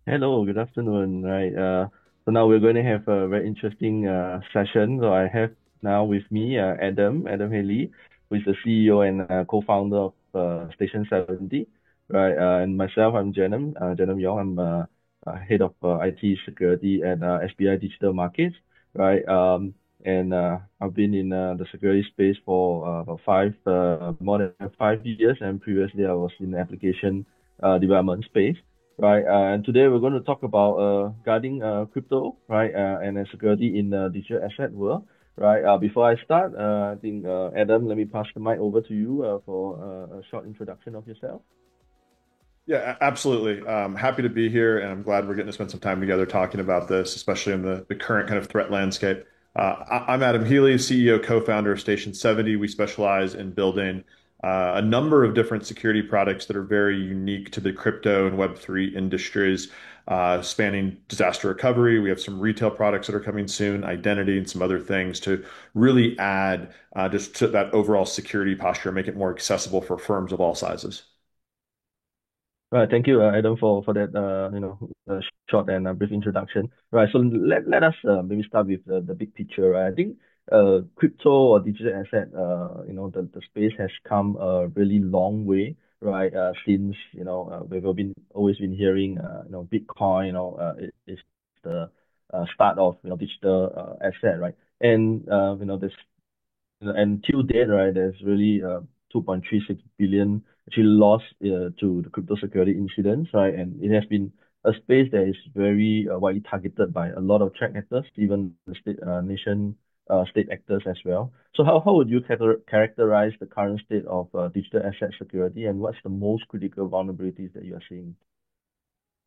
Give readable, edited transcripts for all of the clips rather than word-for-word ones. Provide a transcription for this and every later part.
Hello, good afternoon. Right. So now we're going to have a very interesting session. So I have now with me Adam Haley, who is the CEO and co-founder of Station 70. Right. And myself, I'm Janam Yong. I'm head of IT security at SBI Digital Markets. Right. And I've been in the security space for about more than 5 years, and previously I was in the application development space. Right, and today we're going to talk about guarding crypto, right, and security in the digital asset world, right. Before I start, I think Adam, let me pass the mic over to you for a short introduction of yourself. Yeah, absolutely. Happy to be here, and I'm glad we're getting to spend some time together talking about this, especially in the current kind of threat landscape. I'm Adam Healy, CEO, co-founder of Station 70. We specialize in building a number of different security products that are very unique to the crypto and Web3 industries, spanning disaster recovery. We have some retail products that are coming soon, identity, and some other things to really add just to that overall security posture, make it more accessible for firms of all sizes. Right, thank you, Adam, for that short and brief introduction. Right, so let us maybe start with the big picture. Right, I think crypto or digital asset, the space has come a really long way. Right, since we've been always been hearing Bitcoin, is the start of digital asset, right? And this and till date, right, there's really 2.36 billion actually lost to the crypto security incidents, right? And it has been a space that is very widely targeted by a lot of threat actors, even the state actors as well. So how would you characterize the current state of digital asset security, and what's the most critical vulnerabilities that you are seeing?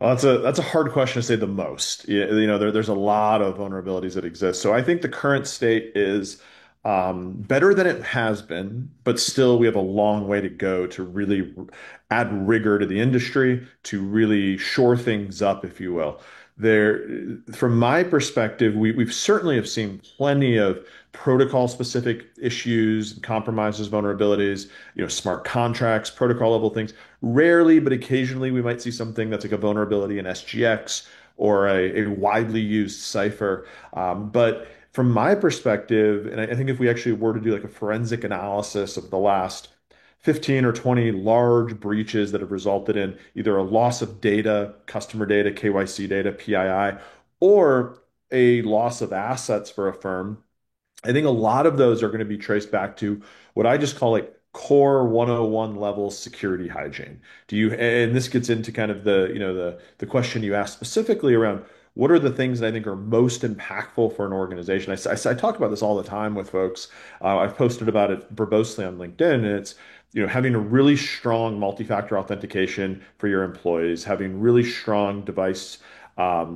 Well, that's a hard question to say the most. There's a lot of vulnerabilities that exist. So I think the current state is better than it has been, but still we have a long way to go to really add rigor to the industry, to really shore things up, if you will. From my perspective, we've certainly have seen plenty of protocol specific issues, compromises, vulnerabilities, smart contracts, protocol level things. Rarely, but occasionally, we might see something that's like a vulnerability in SGX or a widely used cipher. But from my perspective, and I think if we actually were to do like a forensic analysis of the last 15 or 20 large breaches that have resulted in either a loss of data, customer data, KYC data, PII, or a loss of assets for a firm, I think a lot of those are going to be traced back to what I just call like core 101 level security hygiene. And this gets into kind of the question you asked specifically around what are the things that I think are most impactful for an organization. I talk about this all the time with folks. I've posted about it verbosely on LinkedIn, and it's having a really strong multi-factor authentication for your employees, having really strong device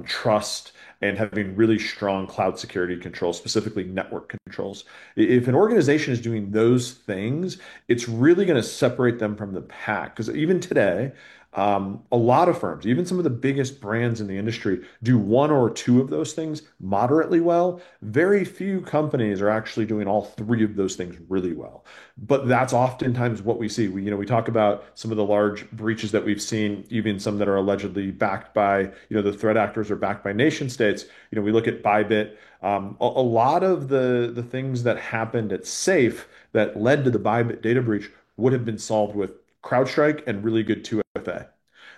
trust, and having really strong cloud security controls, specifically network controls. If an organization is doing those things, it's really going to separate them from the pack. Because even today, a lot of firms, even some of the biggest brands in the industry, do one or two of those things moderately well. Very few companies are actually doing all three of those things really well. But that's oftentimes what we see. We talk about some of the large breaches that we've seen, even some that are allegedly backed by, the threat actors are backed by nation states. We look at Bybit. A lot of the things that happened at Safe that led to the Bybit data breach would have been solved with CrowdStrike and really good 2FA.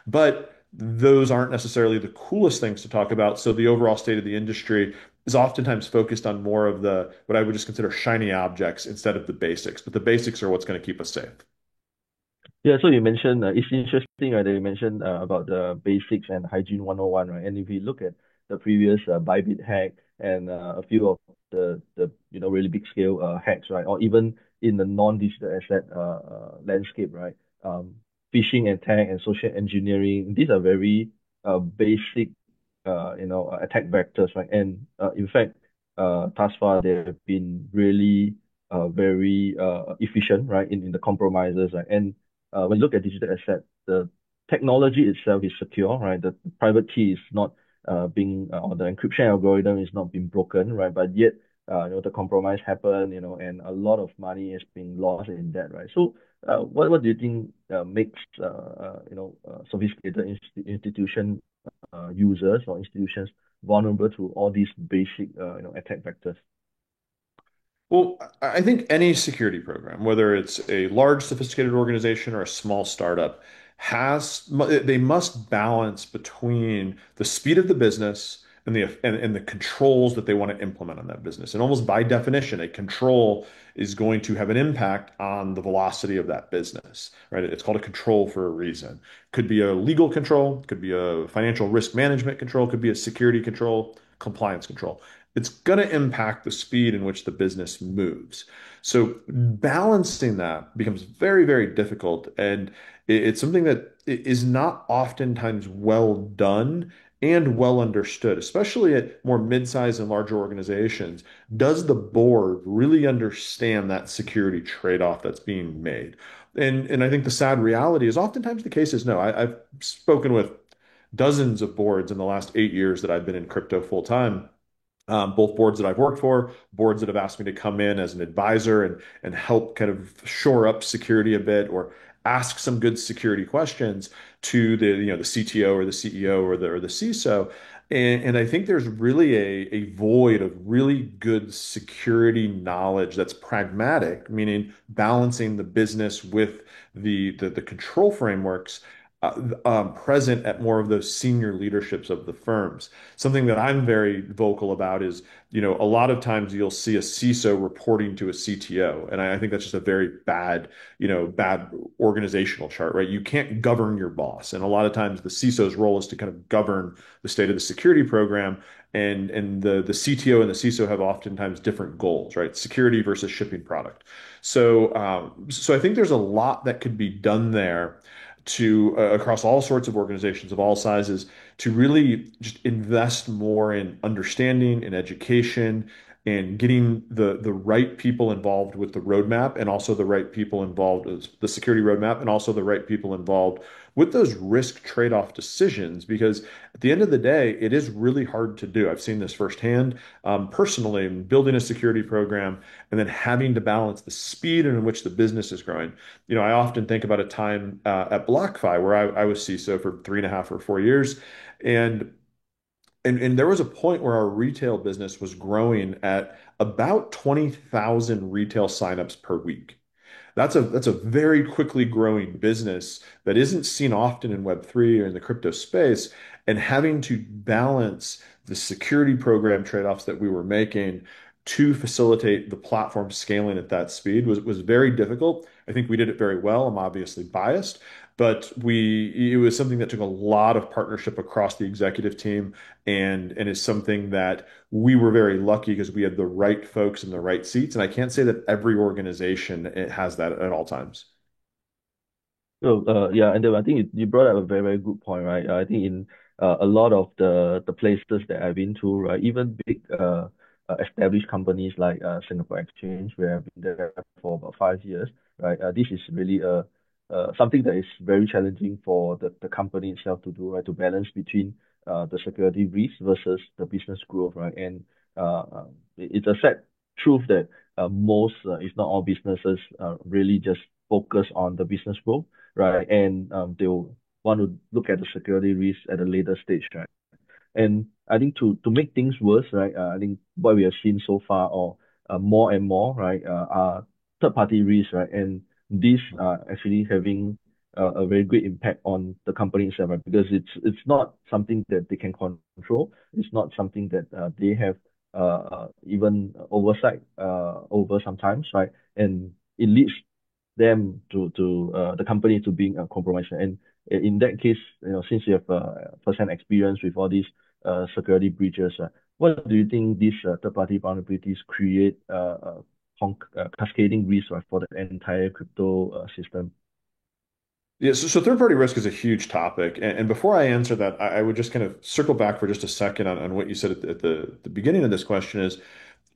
But those aren't necessarily the coolest things to talk about. So the overall state of the industry is oftentimes focused on more of the what I would just consider shiny objects instead of the basics. But the basics are what's going to keep us safe. Yeah, so you mentioned it's interesting, right, that you mentioned about the basics and hygiene 101, right? And if we look at the previous Bybit hack and a few of the really big scale hacks, right, or even in the non-digital asset landscape, right, phishing attack and social engineering, these are very basic attack vectors, right? And in fact, thus far they have been really very efficient, right, in the compromises, right? And when you look at digital asset, the technology itself is secure, right? The private key is not or the encryption algorithm is not being broken, right? But yet, the compromise happened, and a lot of money is being lost in that, right? So, what do you think makes sophisticated institution users or institutions vulnerable to all these basic attack vectors? Well, I think any security program, whether it's a large, sophisticated organization or a small startup, they must balance between the speed of the business and the controls that they want to implement on that business. And almost by definition, a control is going to have an impact on the velocity of that business, right? It's called a control for a reason. Could be a legal control, could be a financial risk management control, could be a security control, compliance control. It's going to impact the speed in which the business moves. So balancing that becomes very, very difficult. And it's something that is not oftentimes well done and well understood, especially at more mid-sized and larger organizations. Does the board really understand that security trade-off that's being made? And I think the sad reality is oftentimes the case is no. I've spoken with dozens of boards in the last 8 years that I've been in crypto full time, both boards that I've worked for, boards that have asked me to come in as an advisor and help kind of shore up security a bit or ask some good security questions to the CTO or the CEO or the CISO. And I think there's really a void of really good security knowledge that's pragmatic, meaning balancing the business with the control frameworks present at more of those senior leaderships of the firms. Something that I'm very vocal about is, a lot of times you'll see a CISO reporting to a CTO, and I think that's just a very bad organizational chart, right? You can't govern your boss, and a lot of times the CISO's role is to kind of govern the state of the security program, and the CTO and the CISO have oftentimes different goals, right? Security versus shipping product. So I think there's a lot that could be done there to across all sorts of organizations of all sizes to really just invest more in understanding and education and getting the right people involved with the roadmap and also the right people involved with the security roadmap and also the right people involved with those risk trade-off decisions, because at the end of the day it is really hard to do. I've seen this firsthand, personally, building a security program and then having to balance the speed in which the business is growing. I often think about a time at BlockFi where I was CISO for 3.5 or 4 years, and and there was a point where our retail business was growing at about 20,000 retail signups per week. That's a very quickly growing business that isn't seen often in Web3 or in the crypto space, and having to balance the security program trade-offs that we were making to facilitate the platform scaling at that speed was very difficult. I think we did it very well. I'm obviously biased, but it was something that took a lot of partnership across the executive team, and is something that we were very lucky because we had the right folks in the right seats. And I can't say that every organization it has that at all times. So, yeah, and then I think you brought up a very, very good point, right? I think in a lot of the places that I've been to, right, even big established companies like Singapore Exchange, where I've been there for about 5 years, right? This is really something that is very challenging for the company itself to do, right? To balance between the security risk versus the business growth, right? And it's a sad truth that most, if not all businesses, really just focus on the business growth, right? And they'll want to look at the security risk at a later stage, right? And I think to make things worse, right? I think what we have seen so far, or more and more, right, are third-party risks, right? And these are actually having a very great impact on the company itself, right? Because it's not something that they can control. It's not something that they have even oversight over sometimes, right? And it leads them to the company to being compromised. And in that case, since you have first-hand experience with all these security breaches, what do you think these third-party vulnerabilities create cascading risk, right, for the entire crypto system? Yeah, so third-party risk is a huge topic. And before I answer that, I would just kind of circle back for just a second on what you said at the beginning of this question is,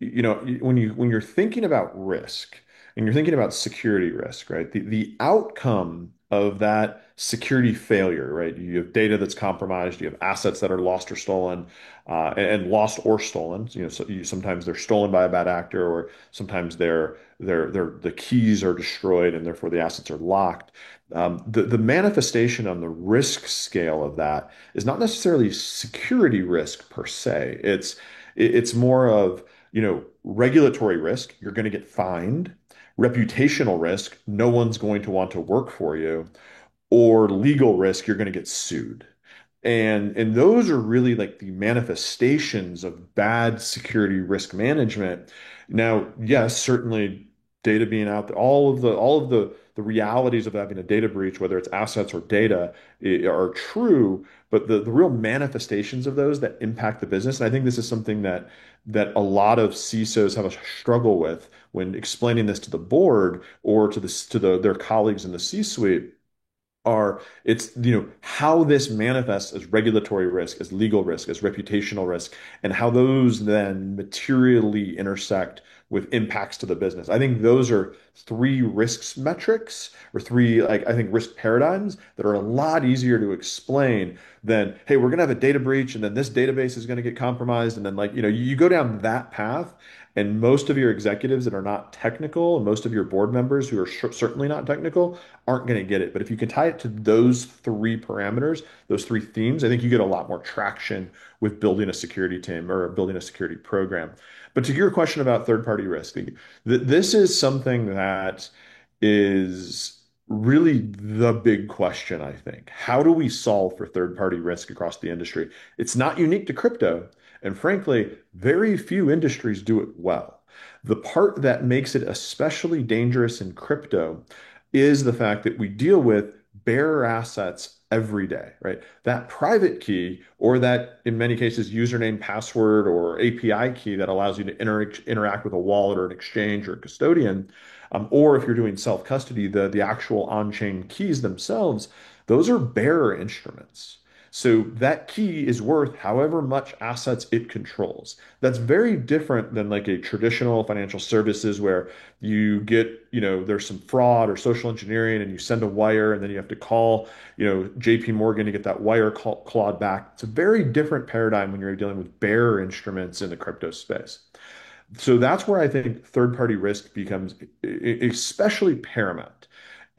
when you're thinking about risk and you're thinking about security risk, right? The outcome of that security failure, right? You have data that's compromised, you have assets that are lost or stolen, and lost or stolen. So sometimes they're stolen by a bad actor, or sometimes the keys are destroyed and therefore the assets are locked. The manifestation on the risk scale of that is not necessarily security risk per se. It's more of, regulatory risk. You're going to get fined. Reputational risk. No one's going to want to work for you. Or legal risk. You're going to get sued. And those are really like the manifestations of bad security risk management. Now, yes, certainly data being out there, all of the realities of having a data breach, whether it's assets or data, are true, but the real manifestations of those that impact the business, and I think this is something that a lot of CISOs have a struggle with when explaining this to the board or to their colleagues in the C-suite are it's how this manifests as regulatory risk, as legal risk, as reputational risk, and how those then materially intersect with impacts to the business. I think those are three risks metrics or three, like, I think, risk paradigms that are a lot easier to explain than, hey, we're gonna have a data breach and then this database is gonna get compromised, and then, like, you go down that path. And most of your executives that are not technical, and most of your board members who are certainly not technical, aren't going to get it. But if you can tie it to those three parameters, those three themes, I think you get a lot more traction with building a security team or building a security program. But to your question about third-party risk, this is something that is really the big question, I think. How do we solve for third-party risk across the industry? It's not unique to crypto. And frankly, very few industries do it well. The part that makes it especially dangerous in crypto is the fact that we deal with bearer assets every day, right? That private key, or that, in many cases, username, password, or API key that allows you to interact with a wallet or an exchange or a custodian, or if you're doing self-custody, the actual on-chain keys themselves, those are bearer instruments. So that key is worth however much assets it controls. That's very different than like a traditional financial services where you get, there's some fraud or social engineering and you send a wire and then you have to call, JP Morgan to get that wire clawed back. It's a very different paradigm when you're dealing with bearer instruments in the crypto space. So that's where I think third-party risk becomes especially paramount.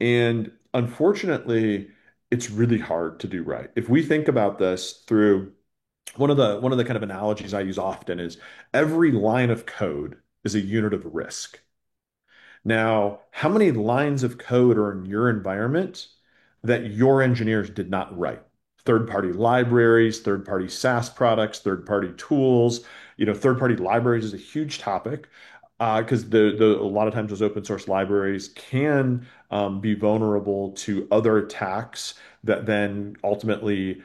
And unfortunately, it's really hard to do right. If we think about this through one of the kind of analogies I use often is every line of code is a unit of risk. Now, how many lines of code are in your environment that your engineers did not write? Third-party libraries, third-party SaaS products, third-party tools. Third-party libraries is a huge topic because a lot of times those open source libraries can be vulnerable to other attacks that then ultimately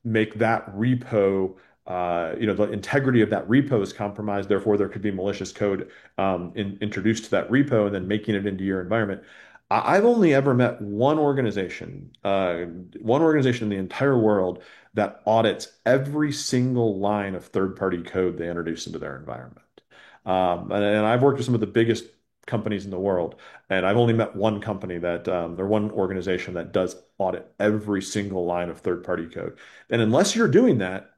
make that repo, the integrity of that repo is compromised. Therefore, there could be malicious code introduced to that repo and then making it into your environment. I've only ever met one organization in the entire world that audits every single line of third-party code they introduce into their environment. And I've worked with some of the biggest companies in the world, and I've only met one company or one organization that does audit every single line of third-party code. And unless you're doing that,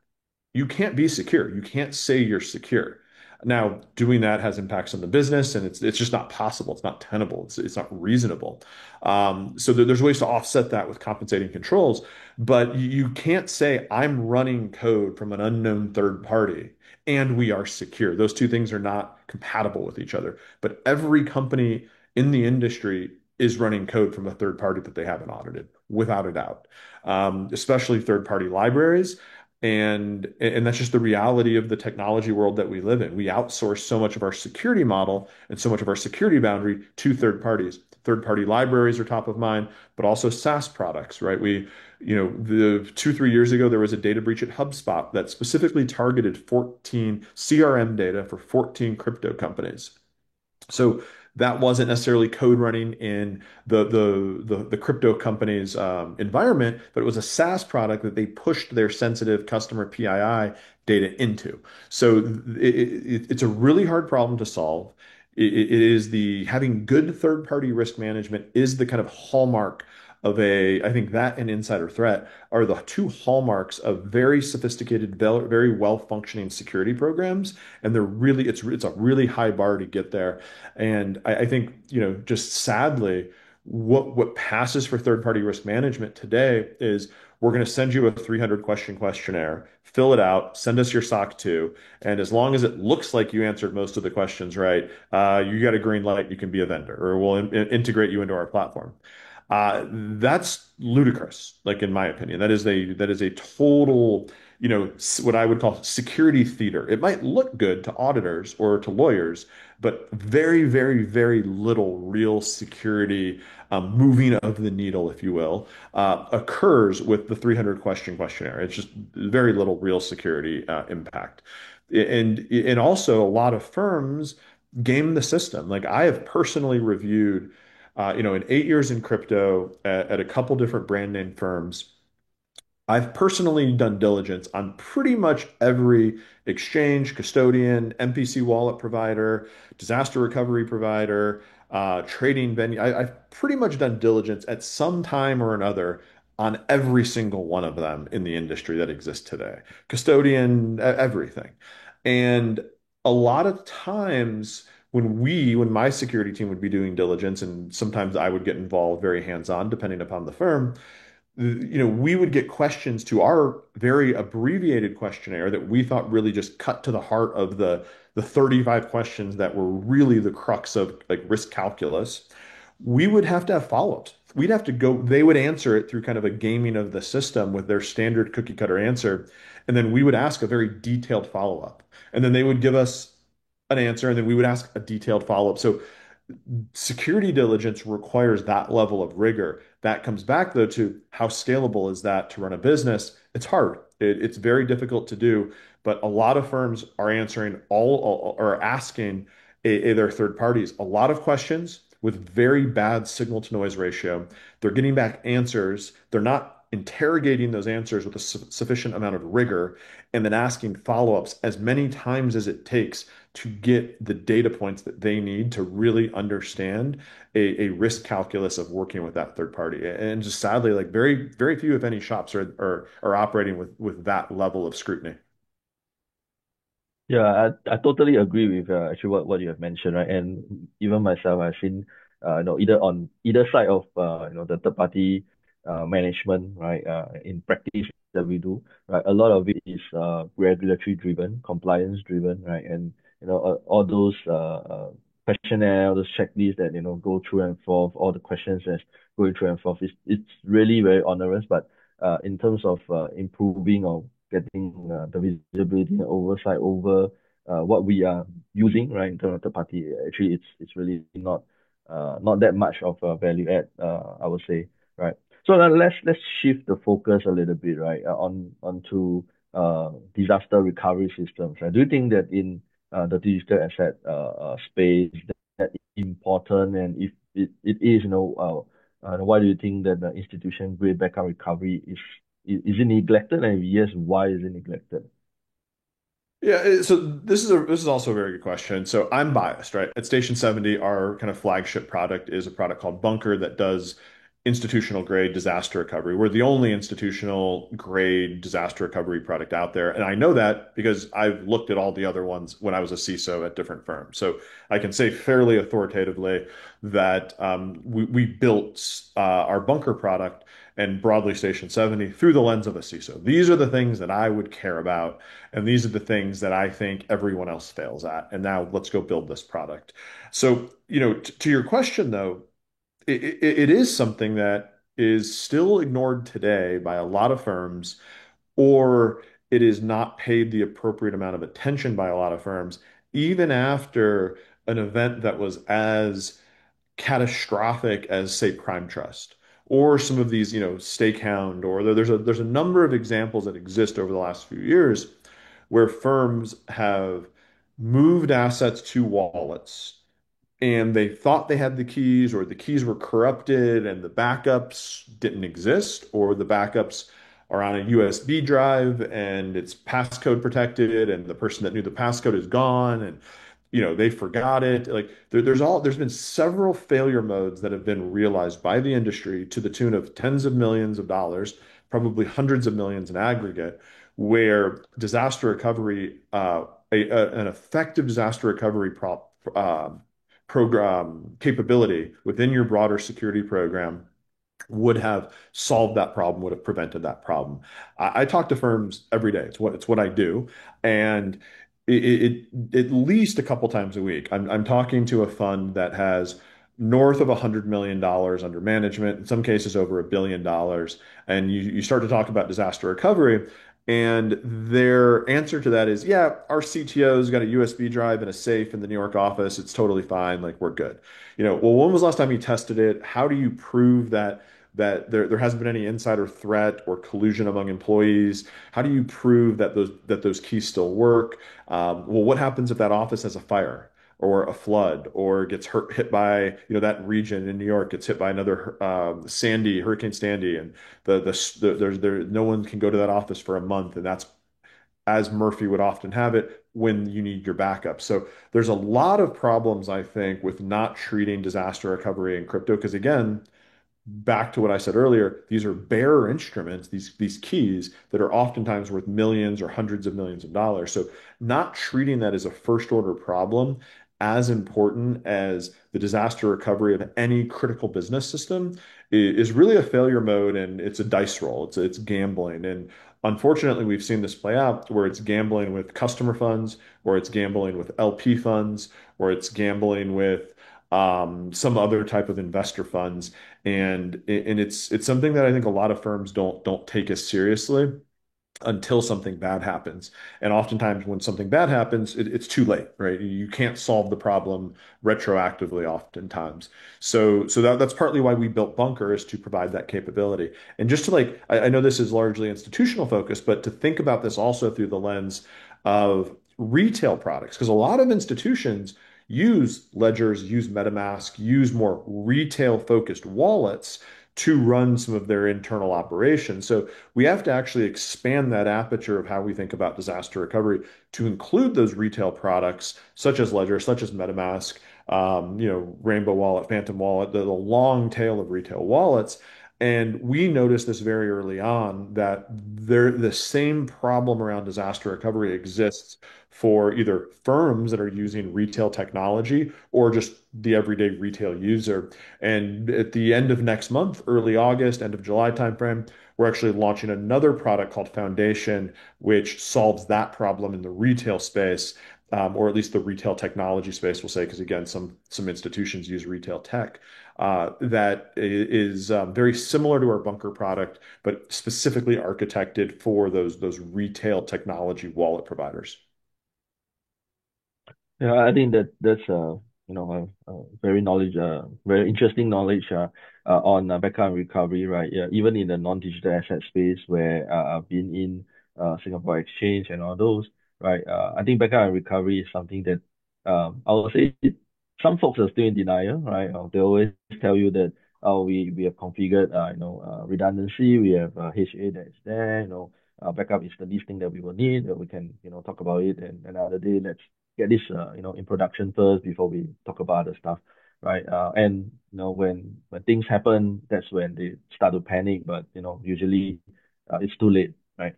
you can't be secure. You can't say you're secure. Now, doing that has impacts on the business, and it's just not possible. It's not tenable. It's not reasonable. So there's ways to offset that with compensating controls, but you can't say I'm running code from an unknown third party and we are secure. Those two things are not compatible with each other. But every company in the industry is running code from a third party that they haven't audited, without a doubt. Especially third party libraries. And that's just the reality of the technology world that we live in. We outsource so much of our security model and so much of our security boundary to third parties. Third party libraries are top of mind, but also SaaS products, right? The 2, 3 years ago, there was a data breach at HubSpot that specifically targeted 14 CRM data for 14 crypto companies. So that wasn't necessarily code running in the crypto company's environment, but it was a SaaS product that they pushed their sensitive customer PII data into. So it's a really hard problem to solve. It is the having good third-party risk management is the kind of hallmark of a, I think that and insider threat are the two hallmarks of very sophisticated, very well-functioning security programs. And they're really, it's a really high bar to get there. And I think, just sadly, what passes for third-party risk management today is we're going to send you a 300 question questionnaire, fill it out, send us your SOC 2, and as long as it looks like you answered most of the questions right, you got a green light, you can be a vendor, or we'll integrate you into our platform. That's ludicrous, like in my opinion. That is a total, what I would call security theater. It might look good to auditors or to lawyers, but very, very, very little real security, moving of the needle, if you will, occurs with the 300 question questionnaire. It's just very little real security impact. And also a lot of firms game the system. Like I have personally reviewed, in 8 years in crypto at a couple different brand name firms, I've personally done diligence on pretty much every exchange, custodian, MPC wallet provider, disaster recovery provider, trading venue. I've pretty much done diligence at some time or another on every single one of them in the industry that exists today. Custodian, everything. And a lot of times when my security team would be doing diligence, and sometimes I would get involved very hands-on, depending upon the firm, we would get questions to our very abbreviated questionnaire that we thought really just cut to the heart of the 35 questions that were really the crux of like risk calculus. We would have to have follow-ups. We'd have to go, they would answer it through kind of a gaming of the system with their standard cookie cutter answer. And then we would ask a very detailed follow-up. And then they would give us an answer, and then we would ask a detailed follow-up. So security diligence requires that level of rigor. That comes back though to how scalable is that to run a business? It's hard. It's very difficult to do, but a lot of firms are answering all or asking their third parties a lot of questions with very bad signal to noise ratio. They're getting back answers. They're not interrogating those answers with a sufficient amount of rigor, and then asking follow-ups as many times as it takes to get the data points that they need to really understand a risk calculus of working with that third party. And just sadly, like very, very few, if any, shops are operating with that level of scrutiny. Yeah, I totally agree with actually what you have mentioned, right? And even myself, I've seen, either on either side of, the third party management, right? In practice that we do, right? A lot of it is regulatory driven, compliance driven, right? And all those questionnaire, all those checklists that go through and forth, all the questions that's going through and forth, it's really very onerous. But in terms of improving or getting the visibility and oversight over what we are using, right, in terms of third party. Actually, it's really not that much of a value add, I would say, right? So now let's shift the focus a little bit, right, onto disaster recovery systems, right? Do you think that in the digital asset space that important, and if it is, why do you think that the institution grade backup recovery is it neglected? And if yes, why is it neglected? Yeah, so this is also a very good question. So I'm biased, right? At Station 70, our kind of flagship product is a product called Bunker that does institutional grade disaster recovery. We're the only institutional grade disaster recovery product out there. And I know that because I've looked at all the other ones when I was a CISO at different firms. So I can say fairly authoritatively that we built our Bunker product and broadly Station 70 through the lens of a CISO. These are the things that I would care about, and these are the things that I think everyone else fails at. And now let's go build this product. So, to your question though, it is something that is still ignored today by a lot of firms, or it is not paid the appropriate amount of attention by a lot of firms, even after an event that was as catastrophic as, say, Prime Trust or some of these, Stakehound, or there's a number of examples that exist over the last few years where firms have moved assets to wallets and they thought they had the keys, or the keys were corrupted and the backups didn't exist, or the backups are on a USB drive and it's passcode protected and the person that knew the passcode is gone. And they forgot it. Like there's been several failure modes that have been realized by the industry to the tune of tens of millions of dollars, probably hundreds of millions in aggregate, where disaster recovery, an effective disaster recovery program capability within your broader security program would have solved that problem, would have prevented that problem. I talk to firms every day. It's what I do, and at least a couple times a week, I'm talking to a fund that has north of $100 million under management, in some cases over $1 billion, and you start to talk about disaster recovery. And their answer to that is, yeah, our CTO's got a USB drive and a safe in the New York office. It's totally fine. Like we're good. Well, when was the last time you tested it? How do you prove that there hasn't been any insider threat or collusion among employees? How do you prove that those keys still work? Well, what happens if that office has a fire or a flood or gets hit by, that region in New York gets hit by another Hurricane Sandy, and no one can go to that office for a month, and that's as Murphy would often have it when you need your backup. So there's a lot of problems, I think, with not treating disaster recovery in crypto because again, back to what I said earlier, these are bearer instruments, these keys that are oftentimes worth millions or hundreds of millions of dollars. So not treating that as a first order problem as important as the disaster recovery of any critical business system is really a failure mode, and it's a dice roll. It's gambling. And unfortunately, we've seen this play out where it's gambling with customer funds, or it's gambling with LP funds, or it's gambling with some other type of investor funds, and it's something that I think a lot of firms don't take as seriously until something bad happens. And oftentimes, when something bad happens, it's too late, right? You can't solve the problem retroactively, oftentimes. So that's partly why we built Bunker, is to provide that capability. And just to I know this is largely institutional focus, but to think about this also through the lens of retail products, because a lot of institutions use ledgers, use MetaMask, use more retail focused wallets to run some of their internal operations. So we have to actually expand that aperture of how we think about disaster recovery to include those retail products, such as Ledger, such as MetaMask, Rainbow Wallet, Phantom Wallet, the long tail of retail wallets. And we noticed this very early on that the same problem around disaster recovery exists for either firms that are using retail technology or just the everyday retail user. And at the end of next month, early August, end of July timeframe, we're actually launching another product called Foundation, which solves that problem in the retail space, or at least the retail technology space, we'll say, because again, some institutions use retail tech. That is very similar to our Bunker product, but specifically architected for those retail technology wallet providers. Yeah, I think that's very interesting knowledge on backup and recovery, right? Yeah, even in the non-digital asset space where I've been in Singapore Exchange and all those, right? I think backup and recovery is something that I would say some folks are still in denial, right? They always tell you that we have configured redundancy, we have HA that's there, backup is the least thing that we will need. We can talk about it and another day. Let's get this in production first before we talk about other stuff, right? And when things happen, that's when they start to panic. But usually it's too late, right?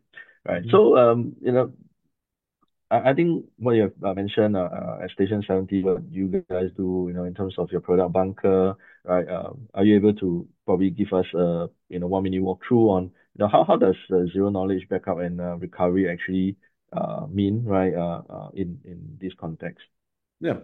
Right. Mhm. So I think what you have mentioned at Station 70, what you guys do, in terms of your product Bunker, right? Are you able to probably give us a 1 minute walkthrough on how does zero knowledge backup and recovery actually mean, right? In this context. Yeah.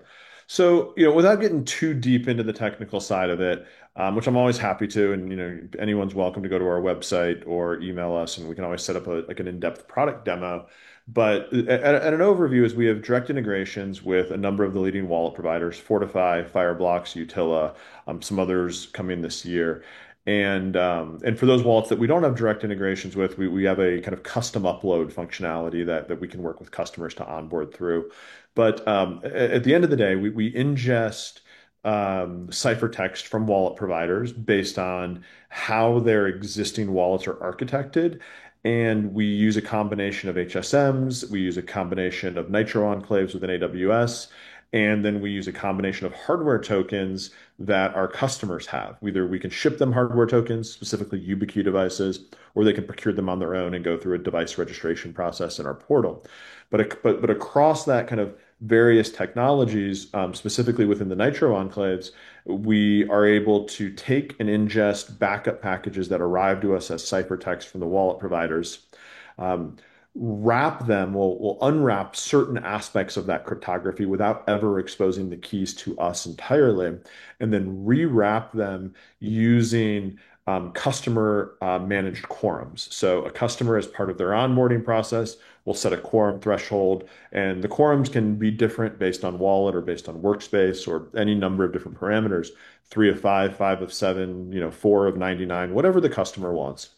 So, without getting too deep into the technical side of it, which I'm always happy to, and anyone's welcome to go to our website or email us, and we can always set up an in-depth product demo. But at an overview, is we have direct integrations with a number of the leading wallet providers: Fortify, Fireblocks, Utila, some others coming this year. And for those wallets that we don't have direct integrations with, we have a kind of custom upload functionality that we can work with customers to onboard through. But at the end of the day, we ingest ciphertext from wallet providers based on how their existing wallets are architected. And we use a combination of HSMs, we use a combination of Nitro enclaves within AWS, And then we use a combination of hardware tokens that our customers have. Either we can ship them hardware tokens, specifically YubiKey devices, or they can procure them on their own and go through a device registration process in our portal. But across that kind of various technologies, specifically within the Nitro enclaves, we are able to take and ingest backup packages that arrive to us as ciphertext from the wallet providers, um, wrap them, we'll unwrap certain aspects of that cryptography without ever exposing the keys to us entirely, and then rewrap them using customer managed quorums. So a customer, as part of their onboarding process, will set a quorum threshold, and the quorums can be different based on wallet or based on workspace or any number of different parameters, 3 of 5, 5 of 7, 4 of 99, whatever the customer wants.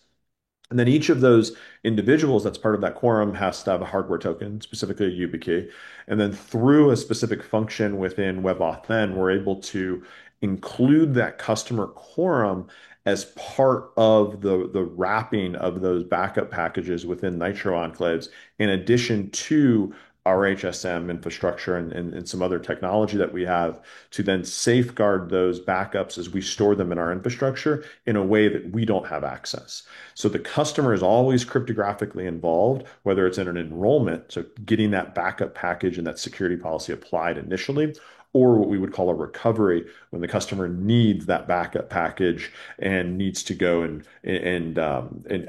And then each of those individuals that's part of that quorum has to have a hardware token, specifically a YubiKey. And then through a specific function within WebAuthn, we're able to include that customer quorum as part of the wrapping of those backup packages within Nitro Enclaves, in addition to our HSM infrastructure and some other technology that we have to then safeguard those backups as we store them in our infrastructure in a way that we don't have access. So the customer is always cryptographically involved, whether it's in an enrollment, so getting that backup package and that security policy applied initially, or what we would call a recovery when the customer needs that backup package and needs to go and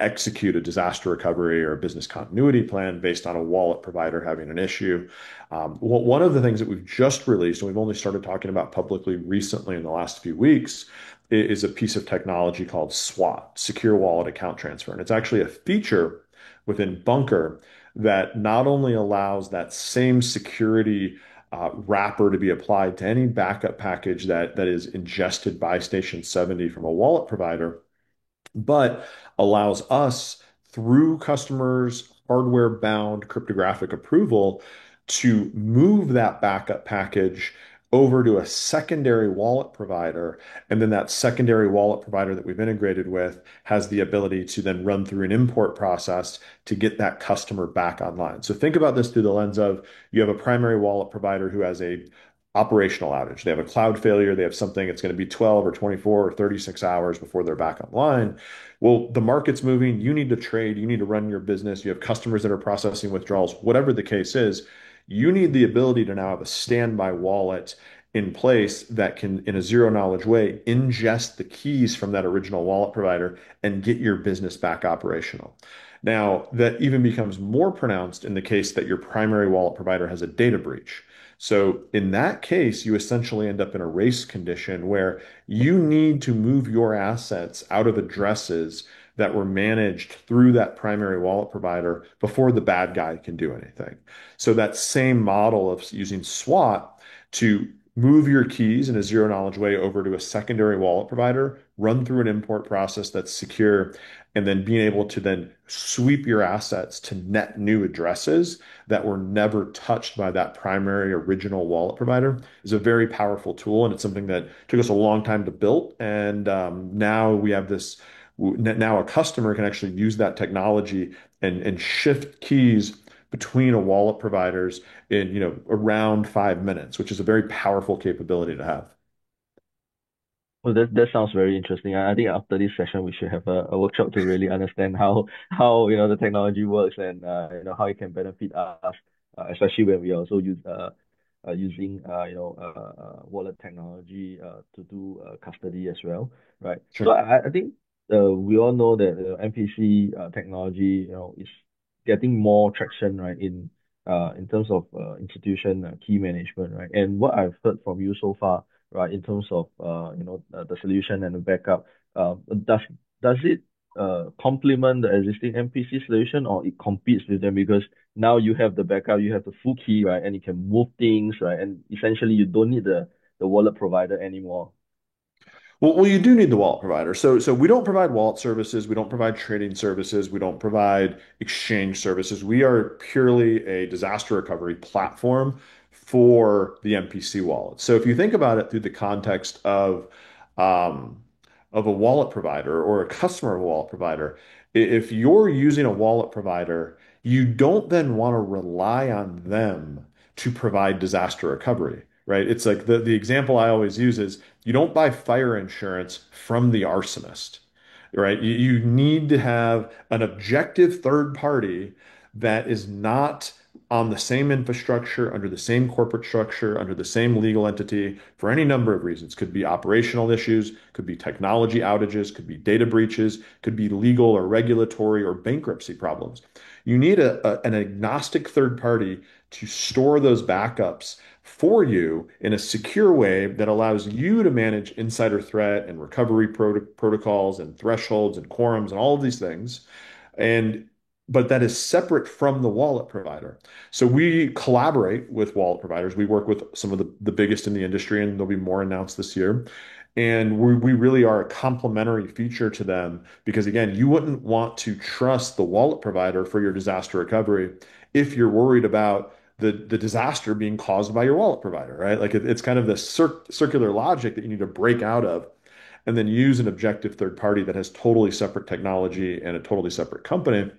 execute a disaster recovery or a business continuity plan based on a wallet provider having an issue. One of the things that we've just released, and we've only started talking about publicly recently in the last few weeks, is a piece of technology called SWAT, Secure Wallet Account Transfer. And it's actually a feature within Bunker that not only allows that same security wrapper to be applied to any backup package that is ingested by Station 70 from a wallet provider, but allows us, through customers' hardware-bound cryptographic approval, to move that backup package over to a secondary wallet provider. And then that secondary wallet provider that we've integrated with has the ability to then run through an import process to get that customer back online. So think about this through the lens of, you have a primary wallet provider who has a operational outage. They have a cloud failure. They have something that's going to be 12 or 24 or 36 hours before they're back online. Well, the market's moving. You need to trade. You need to run your business. You have customers that are processing withdrawals, whatever the case is. You need the ability to now have a standby wallet in place that can, in a zero knowledge way, ingest the keys from that original wallet provider and get your business back operational. Now, that even becomes more pronounced in the case that your primary wallet provider has a data breach. So in that case, you essentially end up in a race condition where you need to move your assets out of addresses that were managed through that primary wallet provider before the bad guy can do anything. So that same model of using SWAT to move your keys in a zero knowledge way over to a secondary wallet provider, run through an import process that's secure, and then being able to then sweep your assets to net new addresses that were never touched by that primary original wallet provider is a very powerful tool. And it's something that took us a long time to build. And now we have this, now a customer can actually use that technology and shift keys between a wallet providers in, around 5 minutes, which is a very powerful capability to have. Well, that sounds very interesting. I think after this session, we should have a workshop to really understand how the technology works and how it can benefit us, especially when we also using wallet technology to do custody as well, right? So Sure. I think we all know that MPC technology is getting more traction, right, in terms of institution key management, right? And what I've heard from you so far, right, in terms of the solution and the backup, does it complement the existing MPC solution, or it competes with them? Because now you have the backup, you have the full key, right, and you can move things, right, and essentially you don't need the wallet provider anymore. Well, you do need the wallet provider. So we don't provide wallet services. We don't provide trading services. We don't provide exchange services. We are purely a disaster recovery platform for the MPC wallet. So if you think about it through the context um, of a wallet provider or a customer of a wallet provider, if you're using a wallet provider, you don't then want to rely on them to provide disaster recovery, right? It's like the example I always use is you don't buy fire insurance from the arsonist, right? You need to have an objective third party that is not on the same infrastructure, under the same corporate structure, under the same legal entity for any number of reasons. Could be operational issues, could be technology outages, could be data breaches, could be legal or regulatory or bankruptcy problems. You need an agnostic third party to store those backups for you in a secure way that allows you to manage insider threat and recovery protocols and thresholds and quorums and all of these things. And but that is separate from the wallet provider. So we collaborate with wallet providers. We work with some of the biggest in the industry, and there'll be more announced this year. And we really are a complementary feature to them because, again, you wouldn't want to trust the wallet provider for your disaster recovery if you're worried about the disaster being caused by your wallet provider, right? Like it's kind of this circular logic that you need to break out of and then use an objective third party that has totally separate technology and a totally separate company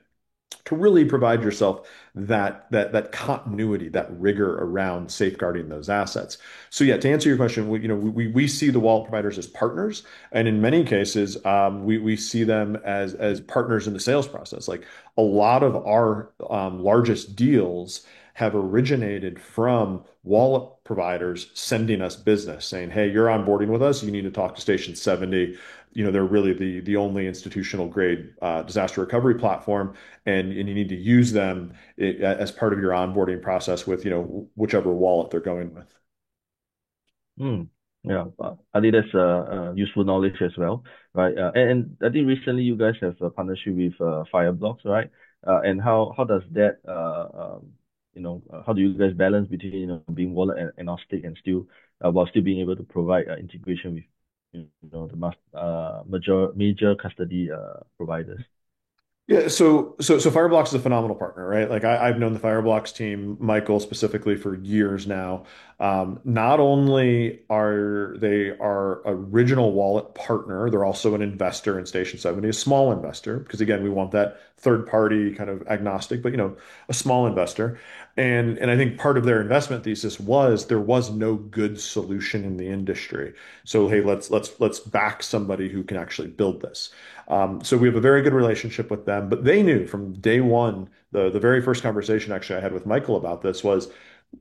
to really provide yourself that continuity, that rigor around safeguarding those assets. So yeah, to answer your question, we see the wallet providers as partners, and in many cases, we see them as partners in the sales process. Like a lot of our largest deals have originated from wallet providers sending us business saying, "Hey, you're onboarding with us. You need to talk to Station 70. They're really the only institutional grade disaster recovery platform, and you need to use them as part of your onboarding process with whichever wallet they're going with." Hmm. Yeah, I think that's useful knowledge as well, right? And I think recently you guys have a partnership with Fireblocks, right? And how does that how do you guys balance between being wallet agnostic and still while still being able to provide integration with the major custody providers? Yeah, so Fireblocks is a phenomenal partner, right? Like I've known the Fireblocks team, Michael specifically, for years now. Not only are they our original wallet partner, they're also an investor in Station 70, a small investor, because again, we want that third party kind of agnostic, but a small investor. And I think part of their investment thesis was there was no good solution in the industry. So hey, let's back somebody who can actually build this. So we have a very good relationship with them, but they knew from day one, the very first conversation actually I had with Michael about this was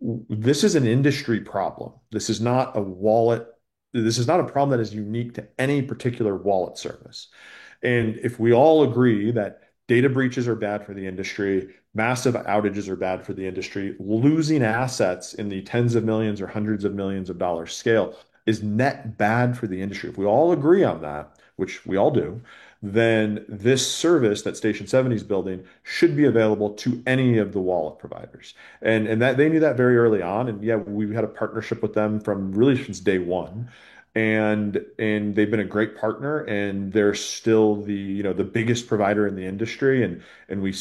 this is an industry problem. This is not a wallet. This is not a problem that is unique to any particular wallet service. And if we all agree that data breaches are bad for the industry, massive outages are bad for the industry, losing assets in the tens of millions or hundreds of millions of dollars scale is net bad for the industry. If we all agree on that, which we all do, then this service that Station 70 is building should be available to any of the wallet providers. And that they knew that very early on. And yeah, we've had a partnership with them from really since day one. And they've been a great partner, and they're still the biggest provider in the industry. And we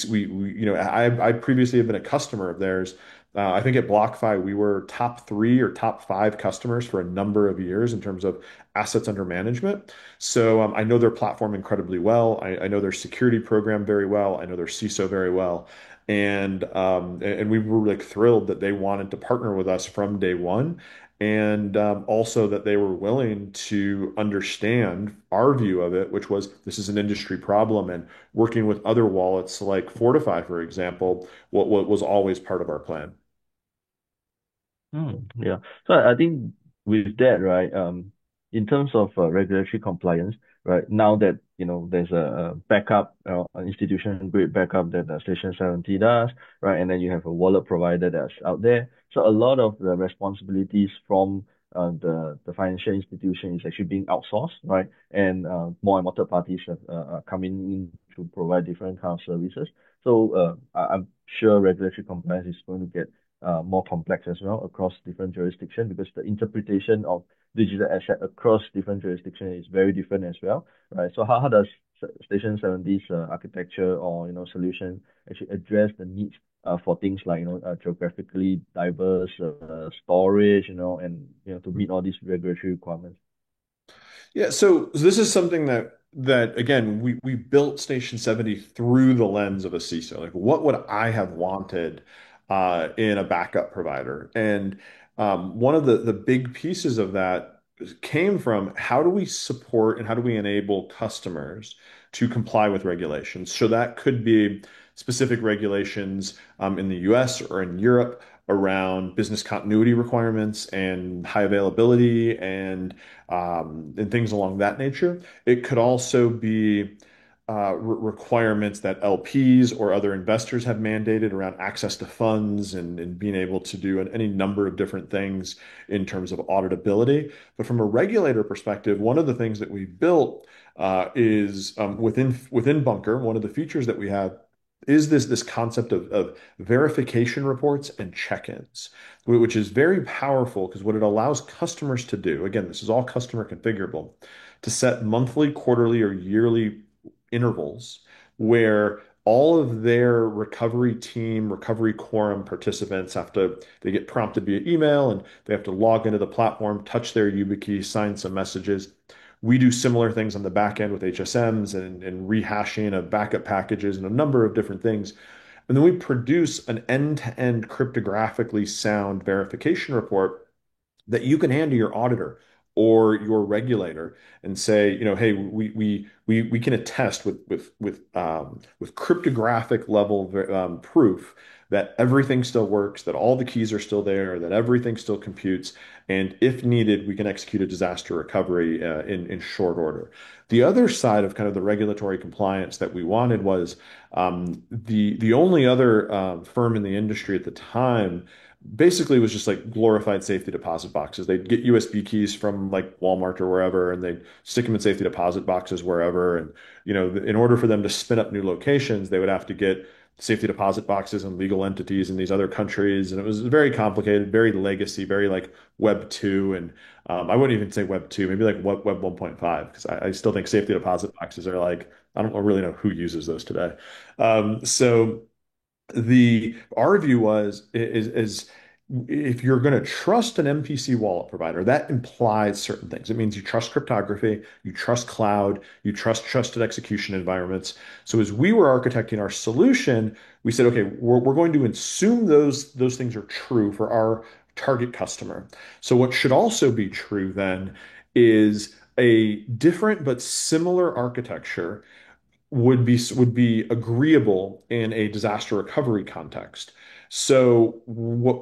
I previously have been a customer of theirs. I think at BlockFi we were top three or top five customers for a number of years in terms of assets under management. So I know their platform incredibly well. I know their security program very well. I know their CISO very well. And we were like thrilled that they wanted to partner with us from day one, and also that they were willing to understand our view of it, which was this is an industry problem, and working with other wallets like Fortify, for example, what was always part of our plan. Yeah. So I think with that, right, in terms of regulatory compliance, right, now that, there's a backup, an institution grade backup that Station 70 does, right, and then you have a wallet provider that's out there. So a lot of the responsibilities from the financial institution is actually being outsourced, right, and more and more third parties are coming in to provide different kind of services. So I'm sure regulatory compliance is going to get more complex as well across different jurisdictions because the interpretation of digital asset across different jurisdictions is very different as well, right? So how does Station 70's architecture or solution actually address the needs for things like geographically diverse storage, and to meet all these regulatory requirements? Yeah, so this is something that again we built Station 70 through the lens of a CISO. Like what would I have wanted in a backup provider? And one of the big pieces of that came from how do we support and how do we enable customers to comply with regulations? So that could be specific regulations in the US or in Europe around business continuity requirements and high availability and things along that nature. It could also be requirements that LPs or other investors have mandated around access to funds and being able to do any number of different things in terms of auditability. But from a regulator perspective, one of the things that we built is within Bunker, one of the features that we have is this concept of verification reports and check-ins, which is very powerful because what it allows customers to do, again, this is all customer configurable, to set monthly, quarterly, or yearly intervals where all of their recovery team, recovery quorum participants they get prompted via email and they have to log into the platform, touch their YubiKey, sign some messages. We do similar things on the back end with HSMs and rehashing of backup packages and a number of different things. And then we produce an end-to-end cryptographically sound verification report that you can hand to your auditor or your regulator and say, hey, we can attest with cryptographic level proof that everything still works, that all the keys are still there, that everything still computes, and if needed, we can execute a disaster recovery in short order. The other side of kind of the regulatory compliance that we wanted was the only other firm in the industry at the time basically was just like glorified safety deposit boxes. They'd get USB keys from like Walmart or wherever, and they'd stick them in safety deposit boxes wherever. And, in order for them to spin up new locations, they would have to get safety deposit boxes and legal entities in these other countries. And it was very complicated, very legacy, very like Web 2. And I wouldn't even say Web 2, maybe like Web 1.5, because I still think safety deposit boxes are like, I don't really know who uses those today. So our view is if you're going to trust an MPC wallet provider, that implies certain things. It means you trust cryptography, you trust cloud, you trust trusted execution environments. So as we were architecting our solution, we said, okay, we're going to assume those things are true for our target customer. So what should also be true then is a different but similar architecture would be agreeable in a disaster recovery context. So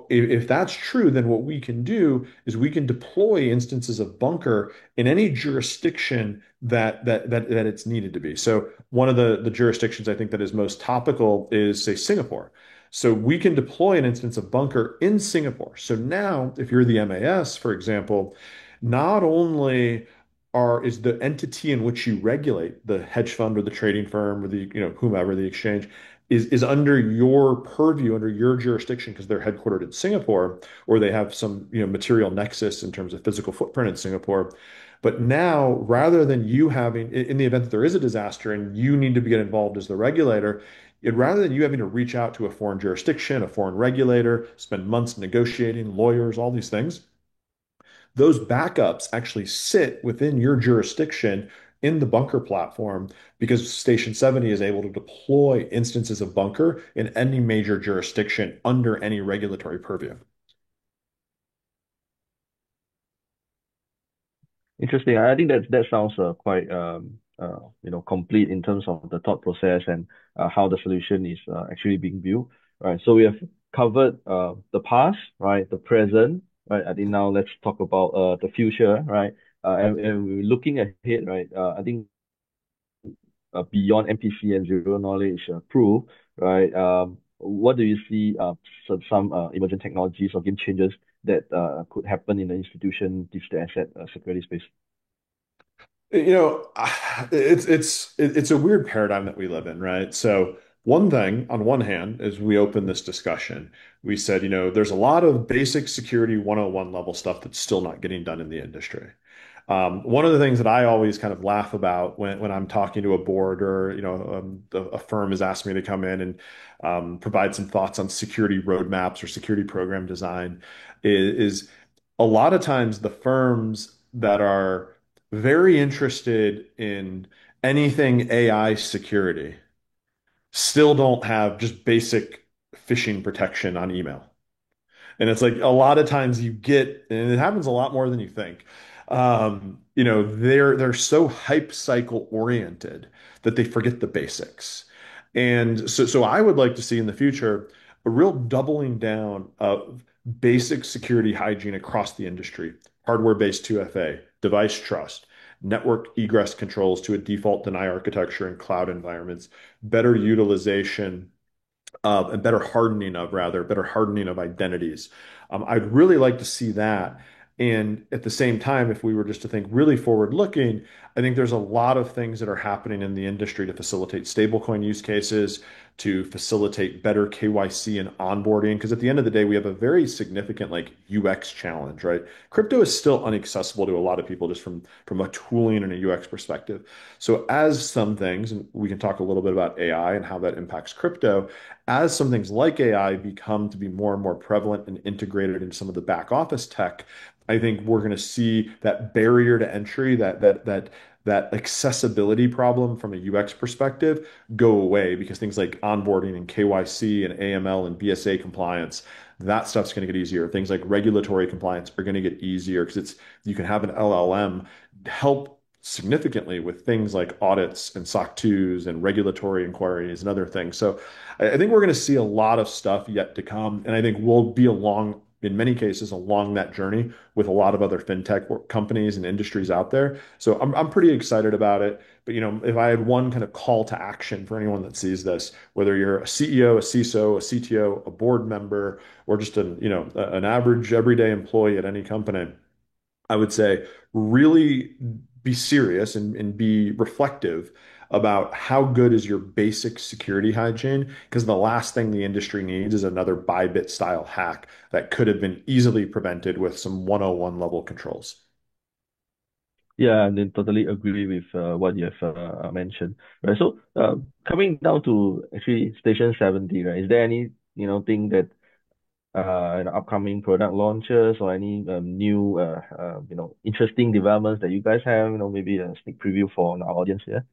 if that's true, then what we can do is we can deploy instances of Bunker in any jurisdiction that it's needed to be. So one of the jurisdictions I think that is most topical is, say, Singapore. So we can deploy an instance of Bunker in Singapore. So now, if you're the MAS, for example, not only is the entity in which you regulate the hedge fund or the trading firm or the whomever the exchange is under your purview, under your jurisdiction because they're headquartered in Singapore or they have some material nexus in terms of physical footprint in Singapore. But now, rather than you having, in the event that there is a disaster and you need to get involved as the regulator, rather than you having to reach out to a foreign jurisdiction, a foreign regulator, spend months negotiating, lawyers, all these things, those backups actually sit within your jurisdiction in the Bunker platform because Station 70 is able to deploy instances of Bunker in any major jurisdiction under any regulatory purview. Interesting. I think that sounds quite complete in terms of the thought process and how the solution is actually being built. Right. So we have covered the past, right, the present, right. I think now let's talk about the future, right. And we're looking ahead, right. I think beyond MPC and zero knowledge proof, right. What do you see some emerging technologies or game changers that could happen in the institution digital asset security space? You know, it's a weird paradigm that we live in, right? So one thing, on one hand, as we open this discussion, we said, there's a lot of basic security 101 level stuff that's still not getting done in the industry. One of the things that I always kind of laugh about when I'm talking to a board or a firm has asked me to come in and provide some thoughts on security roadmaps or security program design is a lot of times the firms that are very interested in anything AI security still don't have just basic phishing protection on email. And it's like a lot of times you get, and it happens a lot more than you think. They're so hype cycle oriented that they forget the basics. And so I would like to see in the future a real doubling down of basic security hygiene across the industry, hardware-based 2FA, device trust, network egress controls to a default deny architecture in cloud environments, better utilization and better hardening of identities. I'd really like to see that. And at the same time, if we were just to think really forward looking, I think there's a lot of things that are happening in the industry to facilitate stablecoin use cases, to facilitate better KYC and onboarding. Because at the end of the day, we have a very significant like UX challenge, right? Crypto is still inaccessible to a lot of people just from a tooling and a UX perspective. So as some things, and we can talk a little bit about AI and how that impacts crypto, as some things like AI become to be more and more prevalent and integrated into some of the back office tech, I think we're going to see that barrier to entry, that accessibility problem from a UX perspective go away because things like onboarding and KYC and AML and BSA compliance, that stuff's going to get easier. Things like regulatory compliance are going to get easier because it's you can have an LLM help significantly with things like audits and SOC 2s and regulatory inquiries and other things. So I think we're going to see a lot of stuff yet to come. And I think we'll be along, in many cases, along that journey with a lot of other fintech companies and industries out there. So I'm pretty excited about it. But if I had one kind of call to action for anyone that sees this, whether you're a CEO, a CISO, a CTO, a board member, or just an average everyday employee at any company, I would say really be serious and be reflective about how good is your basic security hygiene, because the last thing the industry needs is another Bybit style hack that could have been easily prevented with some 101 level controls. Yeah, and then totally agree with what you have mentioned. Right. So coming down to actually Station 70, right? Is there any, thing that upcoming product launches or any new interesting developments that you guys have, maybe a sneak preview for our audience here?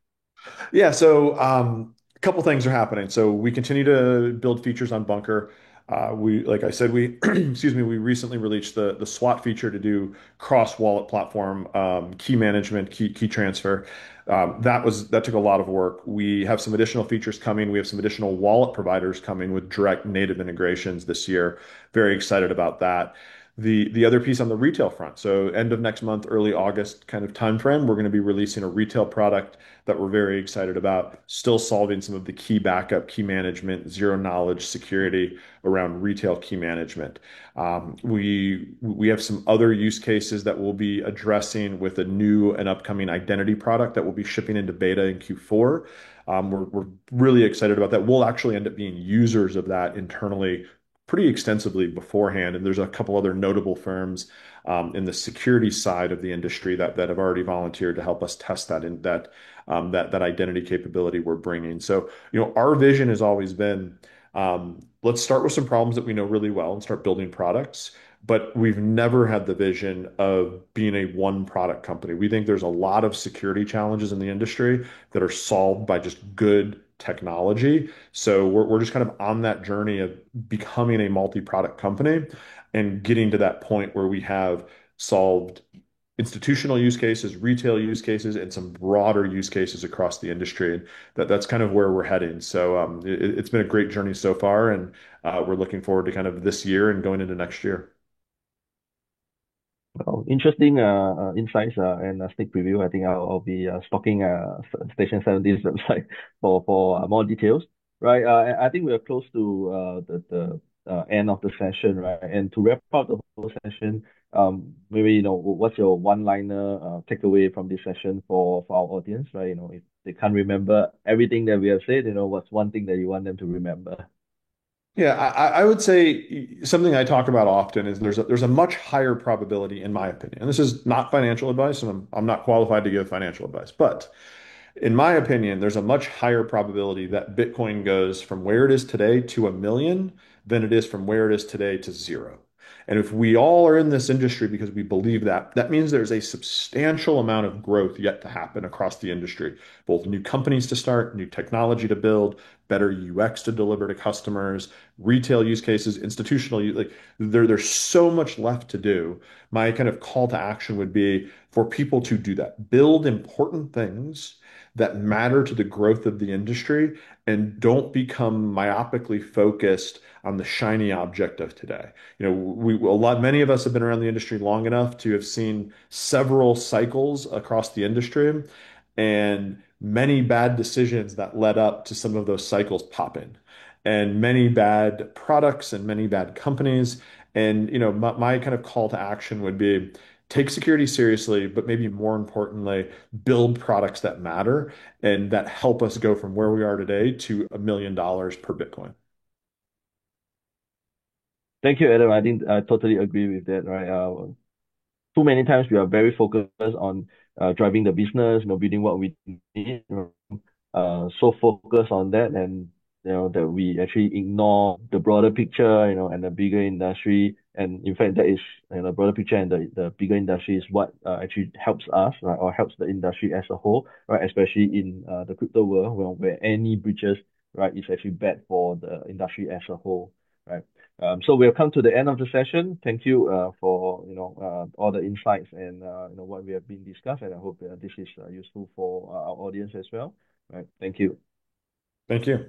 Yeah, so a couple things are happening. So we continue to build features on Bunker. Like I said, we excuse me, we recently released the SWAT feature to do cross wallet platform key management, key transfer. That took a lot of work. We have some additional features coming. We have some additional wallet providers coming with direct native integrations this year. Very excited about that. The other piece on the retail front. So end of next month, early August kind of timeframe, we're going to be releasing a retail product that we're very excited about, still solving some of the key backup, key management, zero knowledge security around retail key management. We have some other use cases that we'll be addressing with a new and upcoming identity product that will be shipping into beta in Q4. We're really excited about that. We'll actually end up being users of that internally pretty extensively beforehand. And there's a couple other notable firms in the security side of the industry that have already volunteered to help us test that identity capability we're bringing. So, our vision has always been let's start with some problems that we know really well and start building products. But we've never had the vision of being a one product company. We think there's a lot of security challenges in the industry that are solved by just good technology. So we're just kind of on that journey of becoming a multi-product company and getting to that point where we have solved institutional use cases, retail use cases, and some broader use cases across the industry. And that's kind of where we're heading. So it's been a great journey so far, and we're looking forward to kind of this year and going into next year. Oh, interesting insights and a sneak preview. I think I'll be stalking Station 70's website for more details. Right. I think we are close to the end of the session, right? And to wrap up the whole session, maybe what's your one-liner takeaway from this session for our audience, right? If they can't remember everything that we have said, what's one thing that you want them to remember? Yeah, I would say something I talk about often is there's a much higher probability, in my opinion, and this is not financial advice, and I'm not qualified to give financial advice, but in my opinion, there's a much higher probability that Bitcoin goes from where it is today to 1 million than it is from where it is today to zero. And if we all are in this industry because we believe that, that means there's a substantial amount of growth yet to happen across the industry, both new companies to start, new technology to build, better UX to deliver to customers, retail use cases, like there's so much left to do. My kind of call to action would be for people to do that. Build important things that matter to the growth of the industry and don't become myopically focused on the shiny object of today. Many of us have been around the industry long enough to have seen several cycles across the industry and many bad decisions that led up to some of those cycles popping and many bad products and many bad companies. And, my kind of call to action would be take security seriously, but maybe more importantly, build products that matter and that help us go from where we are today to $1 million per Bitcoin. Thank you, Adam. I think I totally agree with that, right? Too many times we are very focused on driving the business, building what we need, so focused on that, and that we actually ignore the broader picture, and the bigger industry. And in fact, that is, the broader picture and the bigger industry is what actually helps us, right, or helps the industry as a whole, right? Especially in the crypto world, where any breaches, right, is actually bad for the industry as a whole, right? So we've come to the end of the session. Thank you for all the insights and what we have been discussed, and I hope this is useful for our audience as well. Right. Thank you. Thank you.